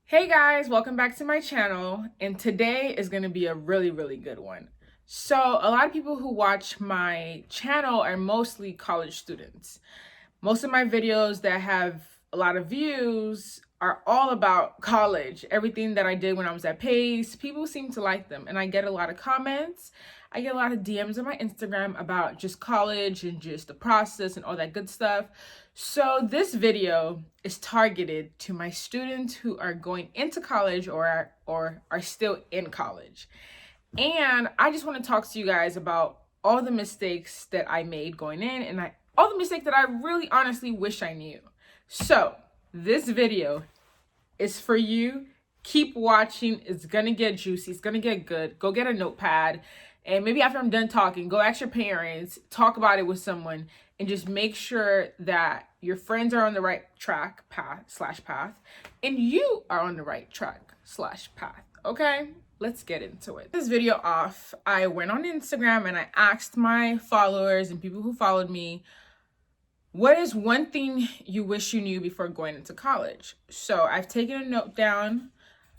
Hey guys, welcome back to my channel, and today is going to be a really good one. So a lot of people who watch my channel are mostly college students. Most of my videos that have a lot of views are all about college. Everything that I did when I was at Pace, people seem to like them, and I get a lot of comments. I get a lot of DMs on my Instagram about just college and just the process and all that good stuff. So this video is targeted to my students who are going into college or are still in college. And I just want to talk to you guys about all the mistakes that I made going in and all the mistakes that I really honestly wish I knew. So this video is for you. Keep watching. It's gonna get juicy. It's gonna get good. Go get a notepad. And maybe after I'm done talking, go ask your parents, talk about it with someone, and just make sure that your friends are on the right path, and you are on the right path. Okay? Let's get into it. This video off, I went on Instagram and I asked my followers and people who followed me, what is one thing you wish you knew before going into college? So I've taken a note down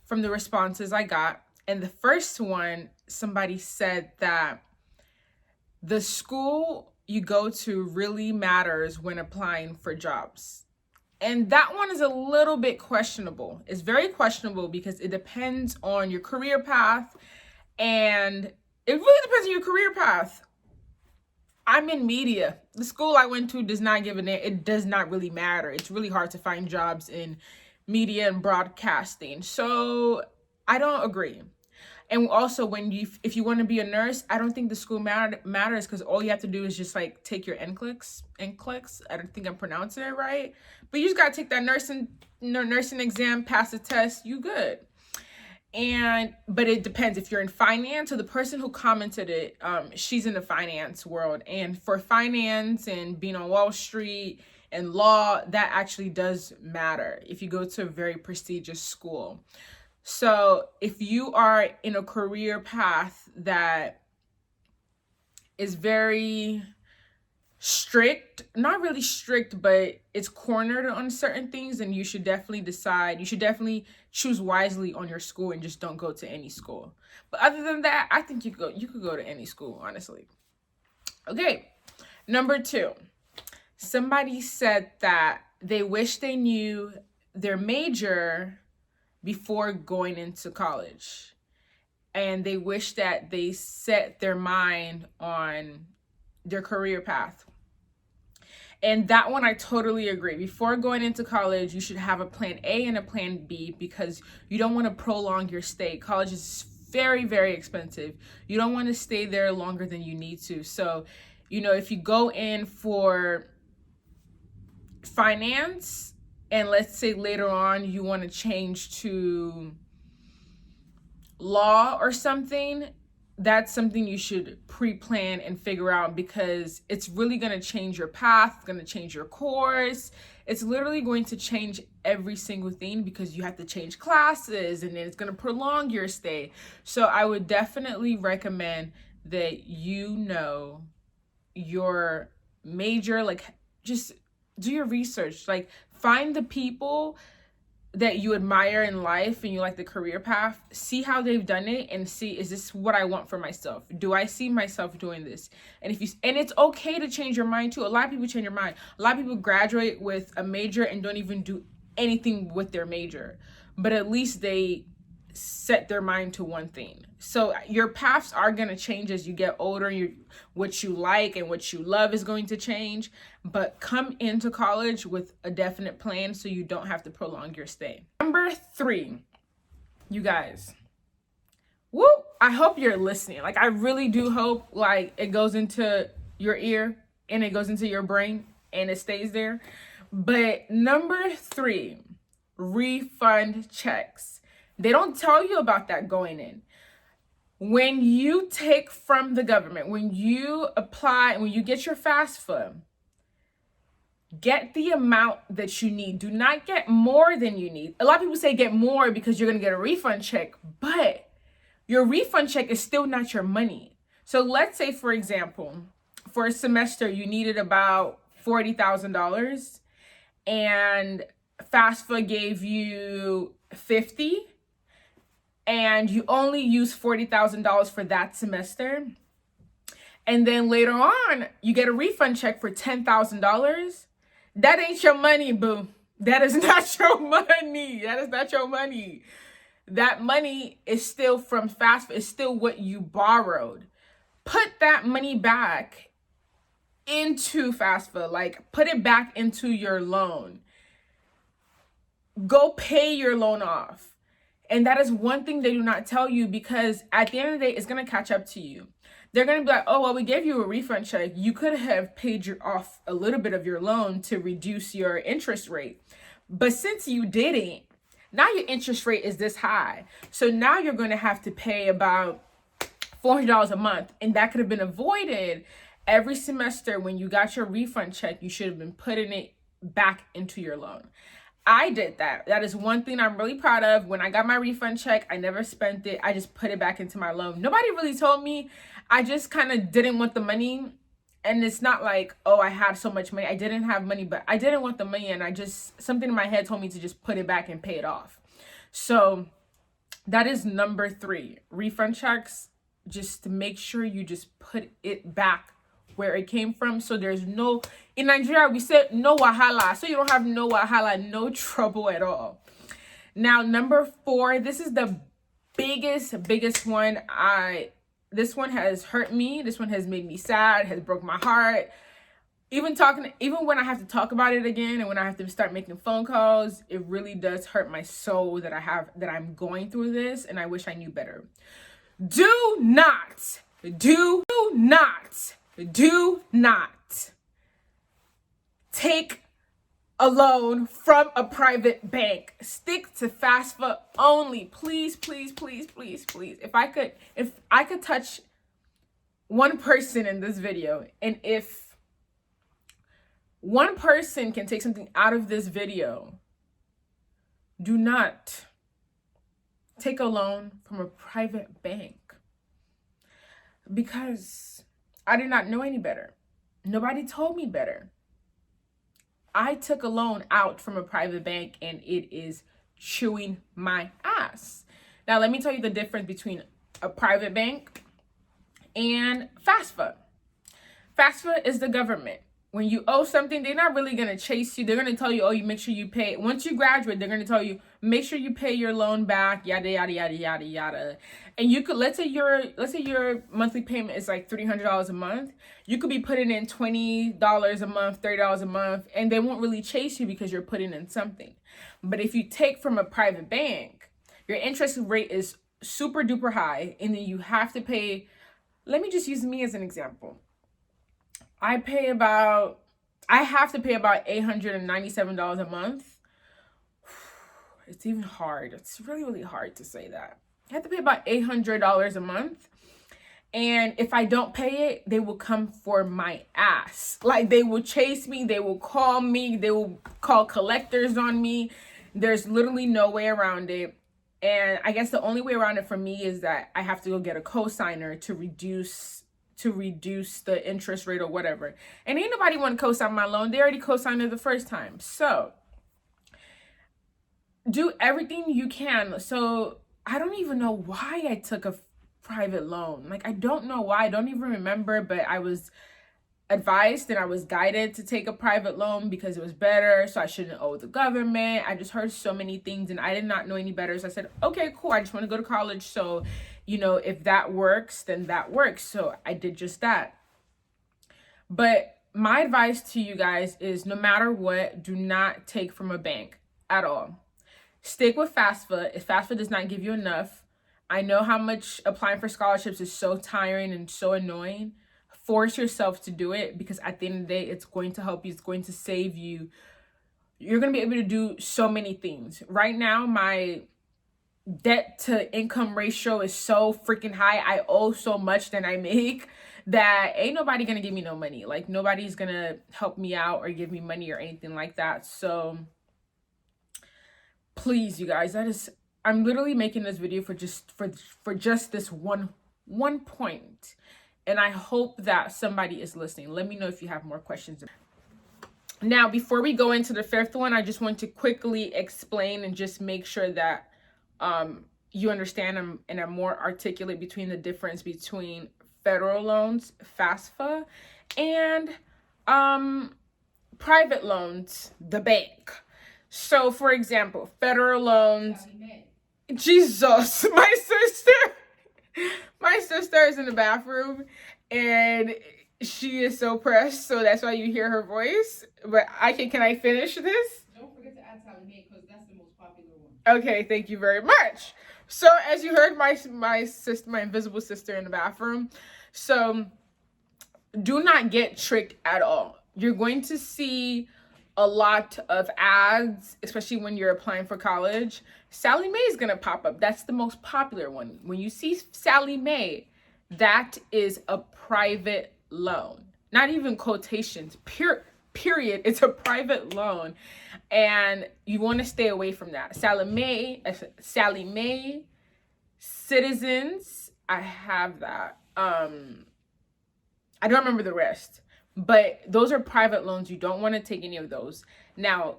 from the responses I got. And the first one, somebody said that the school you go to really matters when applying for jobs. And that one is a little bit questionable. It's very questionable because it depends on your career path, and it really depends on your career path. I'm in media. The school I went to does not give it does not really matter. It's really hard to find jobs in media and broadcasting. So I don't agree. And also, if you want to be a nurse, I don't think the school matters because all you have to do is just like take your NCLEX. I don't think I'm pronouncing it right, but you just gotta take that nursing exam, pass the test, you good. But it depends if you're in finance. So the person who commented it, she's in the finance world, and for finance and being on Wall Street and law, that actually does matter if you go to a very prestigious school. So if you are in a career path that is very strict, not really strict, but it's cornered on certain things, then you should definitely choose wisely on your school and just don't go to any school. But other than that, I think you could go to any school, honestly. Okay, number 2. Somebody said that they wish they knew their major before going into college, and they wish that they set their mind on their career path. And that one I totally agree. Before going into college, you should have a plan A and a plan B because you don't want to prolong your stay. College is very expensive. You don't want to stay there longer than you need to. So, if you go in for finance, and let's say later on you want to change to law or something, that's something you should pre-plan and figure out because it's really going to change your path, it's going to change your course. It's literally going to change every single thing because you have to change classes, and then it's going to prolong your stay. So I would definitely recommend that your major, like just do your research, like find the people that you admire in life and you like the career path, see how they've done it, and see, is this what I want for myself? Do I see myself doing this? And it's okay to change your mind too. A lot of people change your mind. A lot of people graduate with a major and don't even do anything with their major, but at least they set their mind to one thing. So your paths are going to change as you get older. What you like and what you love is going to change, but come into college with a definite plan so you don't have to prolong your stay. Number 3, you guys, I hope you're listening. Like, I really do hope like it goes into your ear and it goes into your brain and it stays there. But number 3, refund checks. They don't tell you about that going in. When you take from the government, when you apply, when you get your FAFSA, get the amount that you need. Do not get more than you need. A lot of people say get more because you're going to get a refund check, but your refund check is still not your money. So let's say, for example, for a semester, you needed about $40,000 and FAFSA gave you $50 and you only use $40,000 for that semester, and then later on you get a refund check for $10,000, that ain't your money, boo. That is not your money. That is not your money. That money is still from FAFSA. It's still what you borrowed. Put that money back into FAFSA. Like, put it back into your loan. Go pay your loan off. And that is one thing they do not tell you, because at the end of the day, it's going to catch up to you. They're going to be like, oh, well, we gave you a refund check. You could have paid off a little bit of your loan to reduce your interest rate. But since you didn't, now your interest rate is this high. So now you're going to have to pay about $400 a month. And that could have been avoided. Every semester when you got your refund check, you should have been putting it back into your loan. I did that. That is one thing I'm really proud of. When I got my refund check, I never spent it. I just put it back into my loan. Nobody really told me. I just kind of didn't want the money. And it's not like, oh, I had so much money. I didn't have money, but I didn't want the money. And something in my head told me to just put it back and pay it off. So that is number 3. Refund checks, just to make sure you just put it back where it came from. So there's no, in Nigeria, we said no wahala. So you don't have no wahala, no trouble at all. Now, number 4, this is the biggest one. This one has hurt me. This one has made me sad, has broke my heart. Even when I have to talk about it again, and when I have to start making phone calls, it really does hurt my soul that I'm going through this, and I wish I knew better. Do not take a loan from a private bank. Stick to FAFSA only. Please, please, please, please, please. If I could touch one person in this video, and if one person can take something out of this video, do not take a loan from a private bank, because I did not know any better. Nobody told me better. I took a loan out from a private bank, and it is chewing my ass. Now, let me tell you the difference between a private bank and FAFSA. FAFSA is the government. When you owe something, they're not really going to chase you. They're going to tell you, oh, you make sure you pay. Once you graduate, they're going to tell you, make sure you pay your loan back, yada, yada, yada, yada, yada. And you could, let's say your monthly payment is like $300 a month. You could be putting in $20 a month, $30 a month, and they won't really chase you because you're putting in something. But if you take from a private bank, your interest rate is super duper high, and then you have to pay. Let me just use me as an example. I have to pay about $897 a month. It's even hard. It's really, really hard to say that. I have to pay about $800 a month. And if I don't pay it, they will come for my ass. Like, they will chase me. They will call me. They will call collectors on me. There's literally no way around it. And I guess the only way around it for me is that I have to go get a cosigner to reduce the interest rate or whatever. And ain't nobody want to co-sign my loan. They already co-signed it the first time. So do everything you can. So I don't even know why I took a private loan. Like, I don't know why. I don't even remember, but I was advised and I was guided to take a private loan because it was better. So I shouldn't owe the government. I just heard so many things and I did not know any better. So I said, okay, cool. I just want to go to college. So, if that works, then that works. So I did just that. But my advice to you guys is, no matter what, do not take from a bank at all. Stick with FAFSA. If FAFSA does not give you enough, I know how much applying for scholarships is so tiring and so annoying. Force yourself to do it, because at the end of the day, it's going to help you. It's going to save you. You're going to be able to do so many things. Right now, my debt to income ratio is so freaking high. I owe so much than I make that ain't nobody going to give me no money. Like, nobody's going to help me out or give me money or anything like that. So please, you guys, I'm literally making this video for just this one point. And I hope that somebody is listening. Let me know if you have more questions. Now, before we go into the fifth one, I just want to quickly explain and just make sure that you understand and are more articulate between the difference between federal loans, FAFSA, and private loans, the bank. So, for example, federal loans. Jesus, my sister is in the bathroom, and she is so pressed, so that's why you hear her voice. But can I finish this? Don't forget to add Sally Mae, because that's the most popular one. Okay, thank you very much. So as you heard, my sister, my invisible sister, in the bathroom. So do not get tricked at all. You're going to see a lot of ads, especially when you're applying for college. Sally Mae is going to pop up. That's the most popular one. When you see Sally Mae, that is a private loan. Not even quotations, period. It's a private loan. And you want to stay away from that. Sally Mae, Citizens, I have that. I don't remember the rest. But those are private loans. You don't want to take any of those. Now,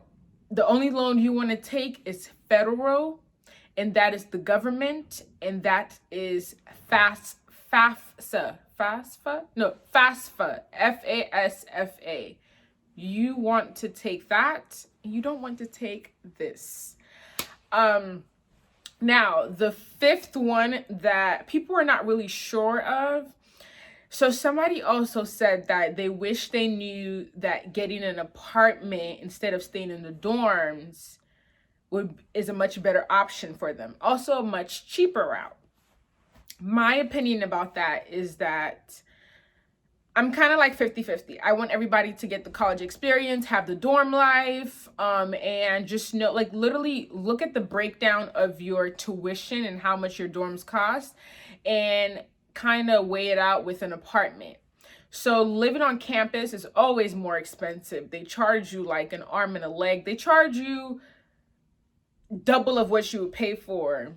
the only loan you want to take is federal, and that is the government, and that is FAFSA. No, FAFSA. FASFA. You want to take that. You don't want to take this. Now, the fifth one that people are not really sure of. So somebody also said that they wish they knew that getting an apartment instead of staying in the dorms is a much better option for them. Also a much cheaper route. My opinion about that is that I'm kind of like 50-50. I want everybody to get the college experience, have the dorm life, and just know, like, literally look at the breakdown of your tuition and how much your dorms cost, and kind of weigh it out with an apartment. So living on campus is always more expensive. They charge you like an arm and a leg. They charge you double of what you would pay for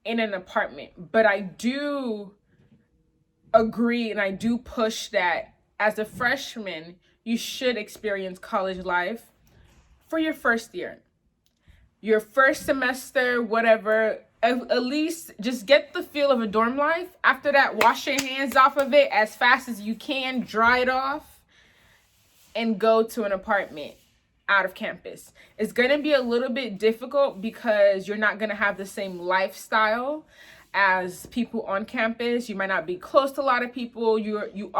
in an apartment. But I do agree, and I do push that as a freshman, you should experience college life for your first year. Your first semester, whatever, at least just get the feel of a dorm life. After that, wash your hands off of it as fast as you can, dry it off, and go to an apartment out of campus. It's going to be a little bit difficult because you're not going to have the same lifestyle as people on campus. You might not be close to a lot of people. You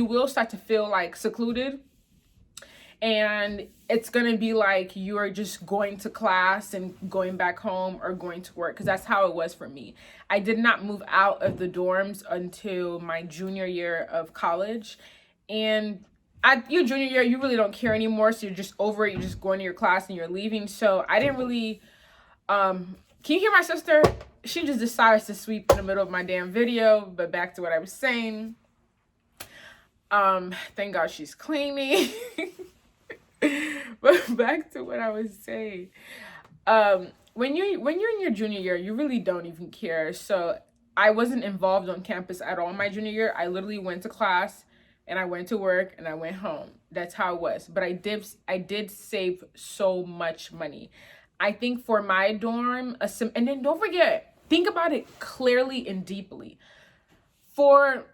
will start to feel like secluded. And it's going to be like you're just going to class and going back home or going to work, because that's how it was for me. I did not move out of the dorms until my junior year of college. And at your junior year, you really don't care anymore. So you're just over it. You're just going to your class and you're leaving. So I didn't really... can you hear my sister? She just decides to sweep in the middle of my damn video. But back to what I was saying. Thank God she's cleaning. But back to what I was saying. When you're in your junior year, you really don't even care. So I wasn't involved on campus at all in my junior year. I literally went to class and I went to work and I went home. That's how it was. But I did save so much money. I think for my dorm, and then don't forget, think about it clearly and deeply. For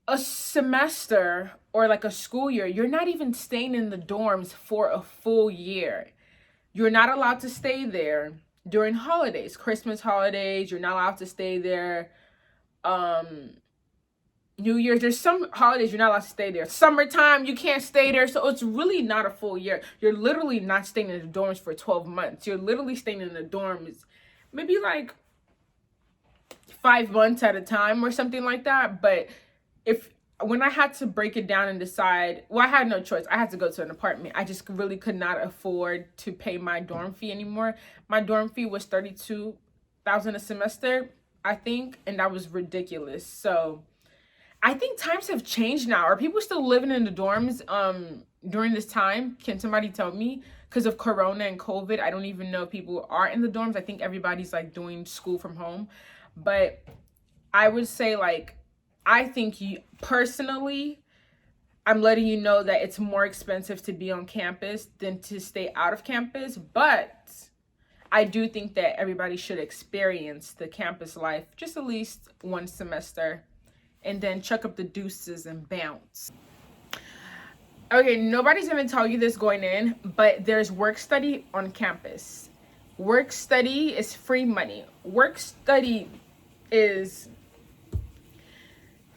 a semester or like a school year, you're not even staying in the dorms for a full year. You're not allowed to stay there during holidays, Christmas holidays. You're not allowed to stay there. New Year's, there's some holidays you're not allowed to stay there. Summertime, you can't stay there. So it's really not a full year. You're literally not staying in the dorms for 12 months. You're literally staying in the dorms maybe like 5 months at a time or something like that. But when I had to break it down and decide, well, I had no choice. I had to go to an apartment. I just really could not afford to pay my dorm fee anymore. My dorm fee was $32,000 a semester, I think, and that was ridiculous. So I think times have changed now. Are people still living in the dorms during this time? Can somebody tell me? Because of Corona and COVID, I don't even know if people are in the dorms. I think everybody's like doing school from home. But I would say, like, I think personally, I'm letting you know that it's more expensive to be on campus than to stay out of campus. But I do think that everybody should experience the campus life just at least one semester and then chuck up the deuces and bounce. Okay, nobody's gonna tell you this going in, but there's work study on campus. Work study is free money. Work study is,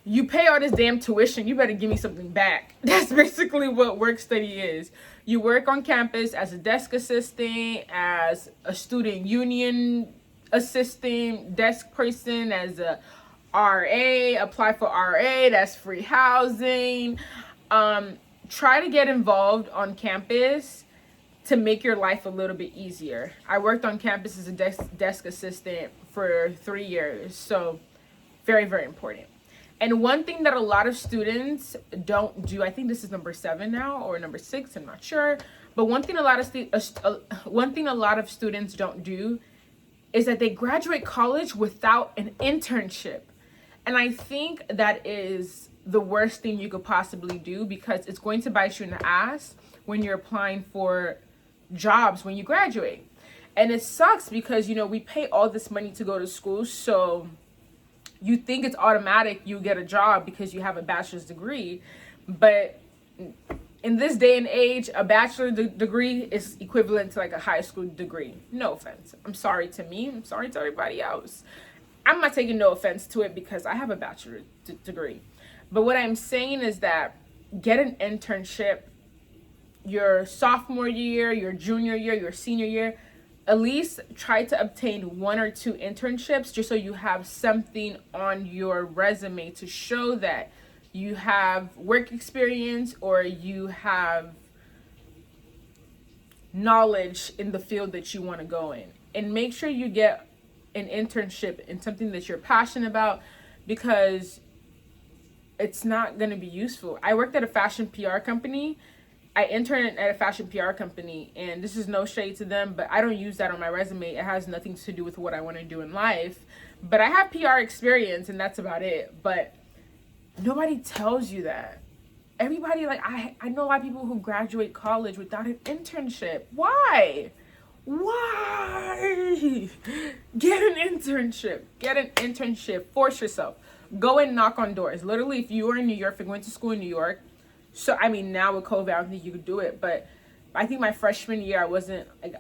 you pay all this damn tuition, you better give me something back. That's basically what work study is. You work on campus as a desk assistant, as a student union assistant, desk person, as a RA, apply for RA, that's free housing. Try to get involved on campus to make your life a little bit easier. I worked on campus as a desk assistant for 3 years, so very, very important. And one thing that a lot of students don't do, I think this is number 7 now or number 6, I'm not sure, but one thing a lot of students don't do is that they graduate college without an internship. And I think that is the worst thing you could possibly do, because it's going to bite you in the ass when you're applying for jobs when you graduate. And it sucks because, you know, we pay all this money to go to school, so you think it's automatic you get a job because you have a bachelor's degree. But in this day and age, a bachelor's degree is equivalent to like a high school degree. No offense. I'm sorry to me. I'm sorry to everybody else. I'm not taking no offense to it because I have a bachelor's degree. But what I'm saying is that get an internship your sophomore year, your junior year, your senior year. At least try to obtain 1 or 2 internships just so you have something on your resume to show that you have work experience or you have knowledge in the field that you want to go in. And make sure you get an internship in something that you're passionate about, because it's not going to be useful. I worked at a fashion PR company. I interned at a fashion PR company, and this is no shade to them, but I don't use that on my resume. It has nothing to do with what I want to do in life. But I have PR experience, and that's about it. But nobody tells you that. Everybody, like, I know a lot of people who graduate college without an internship. Why? Why? Get an internship. Get an internship. Force yourself. Go and knock on doors. Literally, if you were in New York, if you went to school in New York, so I mean, now with COVID, I don't think you could do it, but I think my freshman year,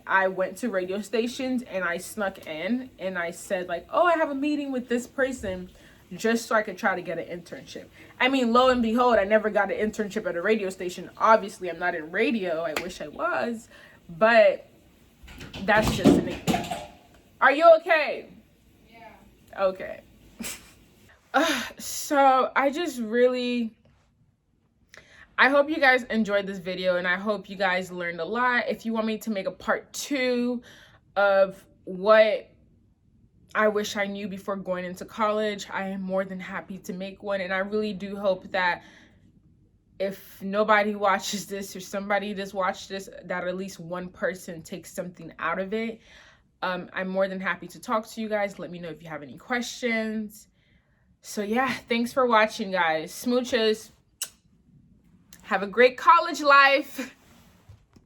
I went to radio stations and I snuck in and I said like, oh, I have a meeting with this person, just so I could try to get an internship. I mean, lo and behold, I never got an internship at a radio station. Obviously, I'm not in radio. I wish I was, but that's just an example. Are you okay? Yeah. Okay. So I hope you guys enjoyed this video, and I hope you guys learned a lot. If you want me to make a part 2 of what I wish I knew before going into college, I am more than happy to make one. And I really do hope that if nobody watches this or somebody just watched this, that at least one person takes something out of it. I'm more than happy to talk to you guys. Let me know if you have any questions. So yeah, thanks for watching, guys. Smooches. Have a great college life.